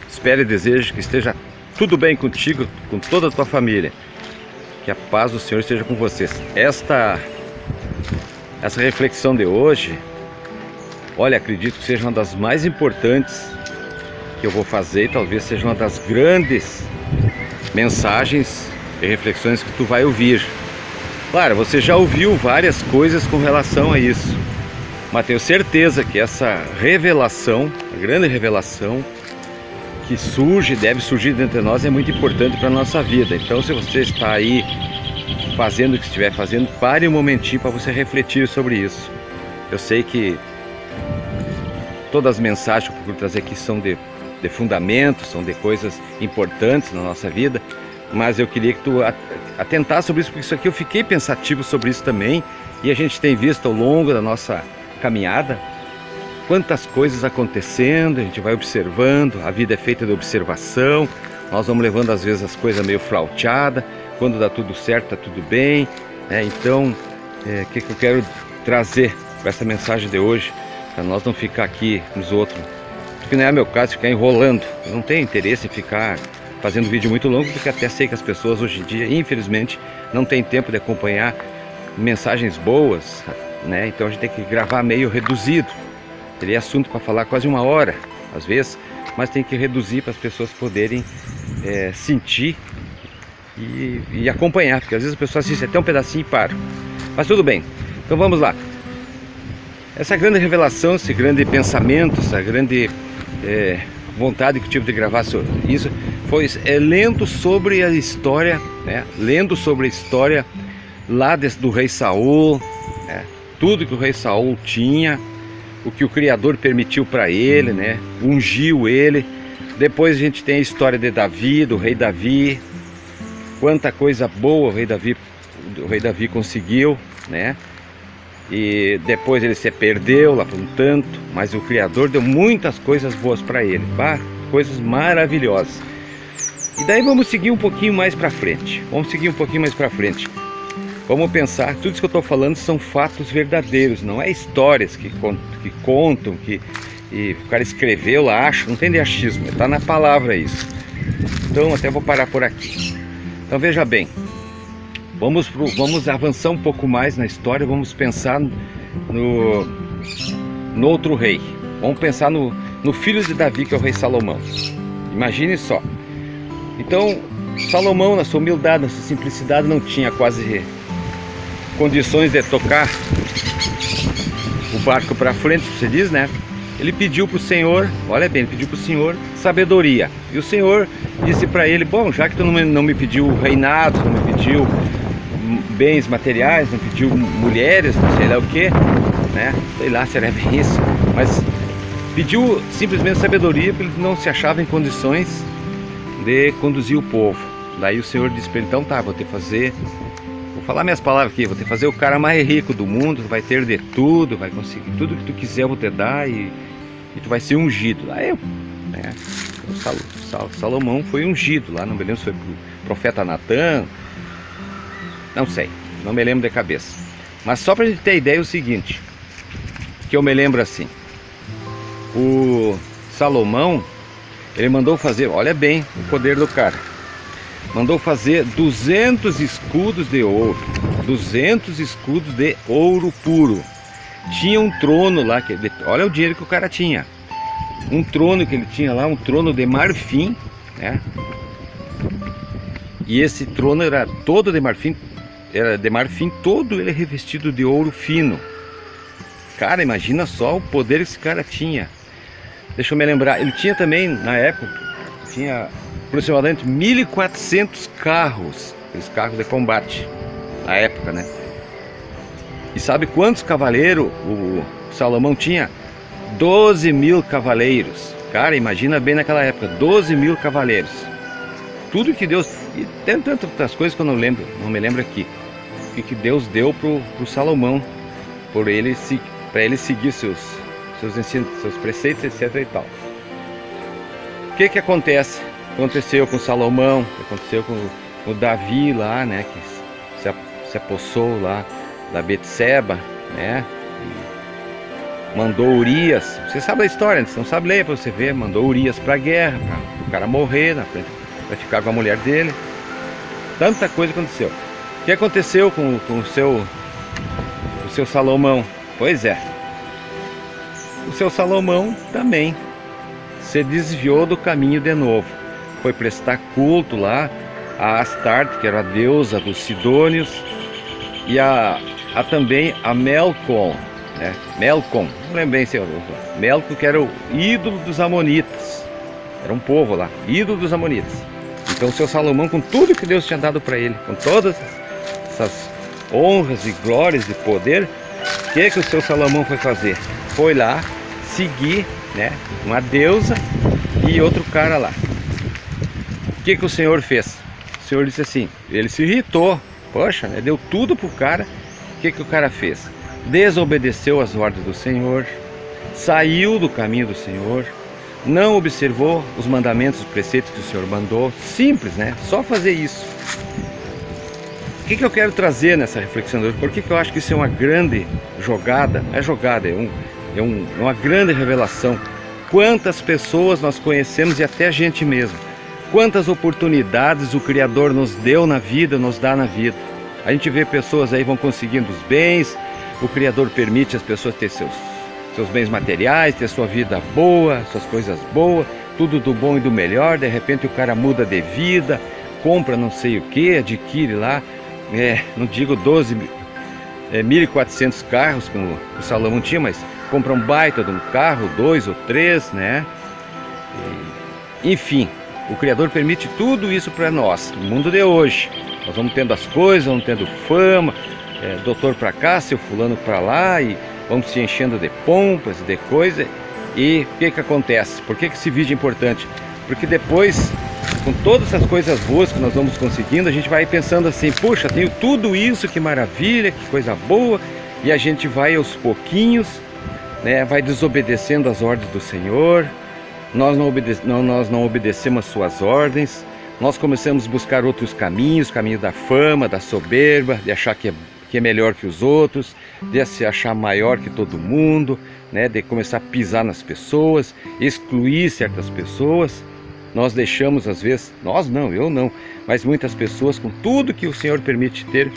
Espero e desejo que esteja tudo bem contigo, com toda a tua família. Que a paz do Senhor esteja com vocês. Essa reflexão de hoje, olha, acredito que seja uma das mais importantes que eu vou fazer e talvez seja uma das grandes mensagens e reflexões que tu vai ouvir. Claro, você já ouviu várias coisas com relação a isso, mas tenho certeza que essa revelação, a grande revelação que surge, deve surgir dentro de nós, é muito importante para a nossa vida. Então, se você está aí fazendo o que estiver fazendo, pare um momentinho para você refletir sobre isso. Eu sei que todas as mensagens que eu procuro trazer aqui são de fundamento, são de coisas importantes na nossa vida, mas eu queria que tu atentasse sobre isso, porque isso aqui eu fiquei pensativo sobre isso também, e a gente tem visto ao longo da nossa caminhada quantas coisas acontecendo, a gente vai observando, a vida é feita de observação, nós vamos levando às vezes as coisas meio flauteadas, quando dá tudo certo, tá tudo bem, né? Então, o que eu quero trazer com essa mensagem de hoje, para nós não ficar aqui nos outros, porque não é meu caso ficar enrolando, eu não tenho interesse em ficar fazendo vídeo muito longo, porque até sei que as pessoas hoje em dia, infelizmente, não tem tempo de acompanhar mensagens boas, né? Então a gente tem que gravar meio reduzido. Teria assunto para falar quase uma hora, às vezes, mas tem que reduzir para as pessoas poderem sentir e acompanhar, porque às vezes as pessoas assistem até um pedacinho e param. Mas tudo bem, então vamos lá. Essa grande revelação, esse grande pensamento, essa grande vontade que eu tive de gravar sobre isso, foi lendo sobre a história, né? Lendo sobre a história lá do rei Saul, né? Tudo que o rei Saul tinha, o que o Criador permitiu para ele, né? Ungiu ele. Depois a gente tem a história de Davi, do rei Davi. Quanta coisa boa o rei Davi conseguiu, né? E depois ele se perdeu lá por um tanto, mas o Criador deu muitas coisas boas para ele, tá? Coisas maravilhosas. E daí vamos seguir um pouquinho mais para frente. Vamos pensar, tudo isso que eu estou falando são fatos verdadeiros, não é histórias que contam, que o cara escreveu lá, acha, não tem de achismo, está na palavra isso. Então até vou parar por aqui. Então veja bem, vamos avançar um pouco mais na história, vamos pensar no outro rei. Vamos pensar no filho de Davi, que é o rei Salomão. Imagine só. Então, Salomão, na sua humildade, na sua simplicidade, não tinha quase condições de tocar o barco para frente, você diz, né? Ele pediu para o Senhor, olha bem, ele pediu para o Senhor sabedoria. E o Senhor disse para ele: bom, já que tu não me pediu reinado, não me pediu bens materiais, não pediu mulheres, não sei lá o que, né? Sei lá se era bem isso, mas pediu simplesmente sabedoria, porque ele não se achava em condições de conduzir o povo. Daí o Senhor disse para ele: então tá, vou falar minhas palavras aqui, vou te fazer o cara mais rico do mundo, tu vai ter de tudo, vai conseguir tudo que tu quiser, eu vou te dar e tu vai ser ungido. Aí né, Salomão foi ungido lá, não me lembro se foi pro profeta Natã, não sei, não me lembro de cabeça. Mas só pra gente ter ideia é o seguinte, que eu me lembro assim, o Salomão, ele mandou fazer, olha bem o poder do cara, mandou fazer 200 escudos de ouro, 200 escudos de ouro puro. Tinha um trono lá, olha o dinheiro que o cara tinha, um trono que ele tinha lá, um trono de marfim, né? E esse trono era todo de marfim, todo ele revestido de ouro fino. Cara, imagina só o poder que esse cara tinha. Deixa eu me lembrar, ele tinha também, na época, tinha aproximadamente 1.400 carros, aqueles carros de combate, na época, né? E sabe quantos cavaleiros o Salomão tinha? 12.000 cavaleiros. Cara, imagina bem naquela época, 12.000 cavaleiros. Tudo que Deus, e tem tantas outras coisas que eu não me lembro aqui, que Deus deu pro Salomão, para ele seguir seus ensinos, seus preceitos, etc e tal. O que acontece? Aconteceu com Salomão, aconteceu com o Davi lá, né, que se apossou lá da Betseba, né, mandou Urias, você sabe a história, você não sabe, ler para você ver, mandou Urias para a guerra, para o cara morrer na frente, para ficar com a mulher dele. Tanta coisa aconteceu. O que aconteceu com o seu Salomão? Pois é, o seu Salomão também se desviou do caminho de novo, foi prestar culto lá a Astarte, que era a deusa dos Sidônios, e também a Melcom, né? Melcom, não lembro bem se é Melcom, que era o ídolo dos Amonitas, era um povo lá, ídolo dos Amonitas. Então o seu Salomão, com tudo que Deus tinha dado para ele, com todas essas honras e glórias e poder, o que o seu Salomão foi fazer? Foi lá seguir, né, uma deusa e outro cara lá. O que o Senhor fez? O Senhor disse assim, ele se irritou, poxa, né, deu tudo pro cara. O que o cara fez? Desobedeceu as ordens do Senhor, saiu do caminho do Senhor, não observou os mandamentos, os preceitos que o Senhor mandou. Simples, né? Só fazer isso. O que eu quero trazer nessa reflexão de hoje? Por que eu acho que isso é uma grande jogada? Não é jogada, é uma grande revelação. Quantas pessoas nós conhecemos, e até a gente mesmo, quantas oportunidades o Criador nos deu na vida, nos dá na vida. A gente vê pessoas aí vão conseguindo os bens, o Criador permite as pessoas ter seus bens materiais, ter sua vida boa, suas coisas boas, tudo do bom e do melhor. De repente o cara muda de vida, compra não sei o que, adquire lá, não digo 1.400 carros como o Salomão tinha, mas compra um baita de um carro, 2 ou 3, né? Enfim, o Criador permite tudo isso para nós, no mundo de hoje. Nós vamos tendo as coisas, vamos tendo fama, doutor para cá, seu fulano para lá, e vamos se enchendo de pompas, de coisa. E o que acontece? Por que esse vídeo é importante? Porque depois, com todas essas coisas boas que nós vamos conseguindo, a gente vai pensando assim, puxa, tenho tudo isso, que maravilha, que coisa boa. E a gente vai aos pouquinhos, né, vai desobedecendo as ordens do Senhor. Nós não obedecemos as suas ordens. Nós começamos a buscar outros caminhos, caminho da fama, da soberba, de achar que é melhor que os outros, de se achar maior que todo mundo, né, de começar a pisar nas pessoas, excluir certas pessoas. Nós deixamos às vezes, nós não, eu não, mas muitas pessoas, com tudo que o Senhor permite ter,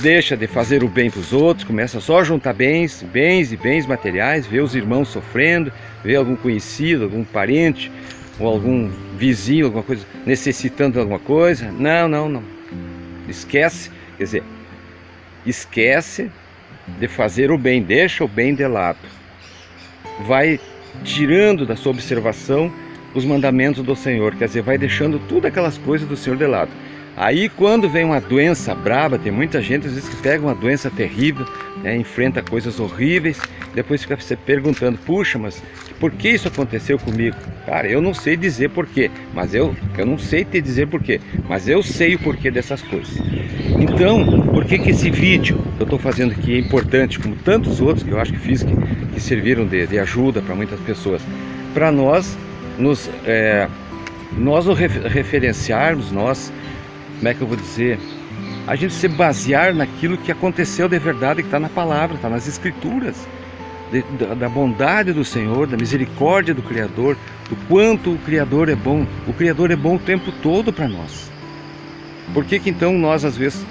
deixa de fazer o bem para os outros, começa só a juntar bens e bens materiais, vê os irmãos sofrendo, vê algum conhecido, algum parente, ou algum vizinho, alguma coisa, necessitando de alguma coisa. Não. Esquece, quer dizer, esquece de fazer o bem, deixa o bem de lado. Vai tirando da sua observação os mandamentos do Senhor, quer dizer, vai deixando tudo aquelas coisas do Senhor de lado. Aí quando vem uma doença braba, tem muita gente às vezes que pega uma doença terrível, né, enfrenta coisas horríveis, depois fica se perguntando, puxa, mas por que isso aconteceu comigo? Cara, eu não sei dizer porquê, mas eu não sei te dizer porquê, mas eu sei o porquê dessas coisas. Então, por que esse vídeo que eu estou fazendo aqui é importante, como tantos outros que eu acho que fiz, que serviram de ajuda para muitas pessoas? Para nós nos referenciarmos, como é que eu vou dizer? A gente se basear naquilo que aconteceu de verdade, que está na palavra, está nas escrituras, da bondade do Senhor, da misericórdia do Criador, do quanto o Criador é bom. O Criador é bom o tempo todo para nós. Por que então nós às vezes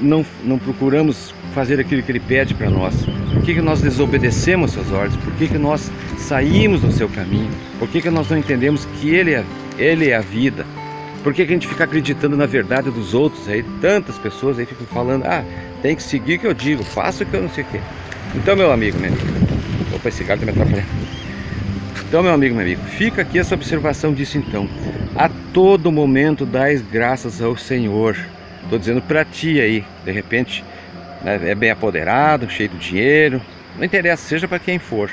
não procuramos fazer aquilo que Ele pede para nós? Por que nós desobedecemos suas ordens? Por que nós saímos do seu caminho? Por que nós não entendemos que Ele é a vida? Por que a gente fica acreditando na verdade dos outros? Aí tantas pessoas aí ficam falando, tem que seguir o que eu digo, faça o que eu não sei o que. Então, meu amigo, minha amiga, opa, esse cara tá me atrapalhando. Então, meu amigo, fica aqui essa observação disso então. A todo momento dais graças ao Senhor. Estou dizendo para ti aí, de repente, né, é bem apoderado, cheio de dinheiro, não interessa, seja para quem for.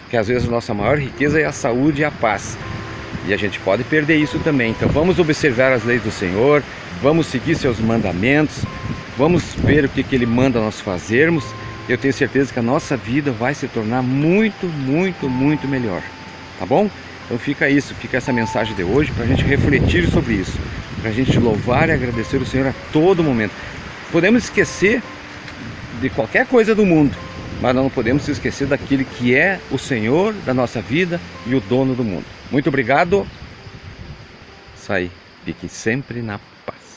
Porque às vezes a nossa maior riqueza é a saúde e a paz. E a gente pode perder isso também. Então vamos observar as leis do Senhor, vamos seguir seus mandamentos, vamos ver o que Ele manda nós fazermos. Eu tenho certeza que a nossa vida vai se tornar muito, muito, muito melhor. Tá bom? Então fica essa mensagem de hoje para a gente refletir sobre isso, para a gente louvar e agradecer o Senhor a todo momento. Podemos esquecer de qualquer coisa do mundo, mas nós não podemos esquecer daquele que é o Senhor da nossa vida e o dono do mundo. Muito obrigado. Isso aí. Fique sempre na paz.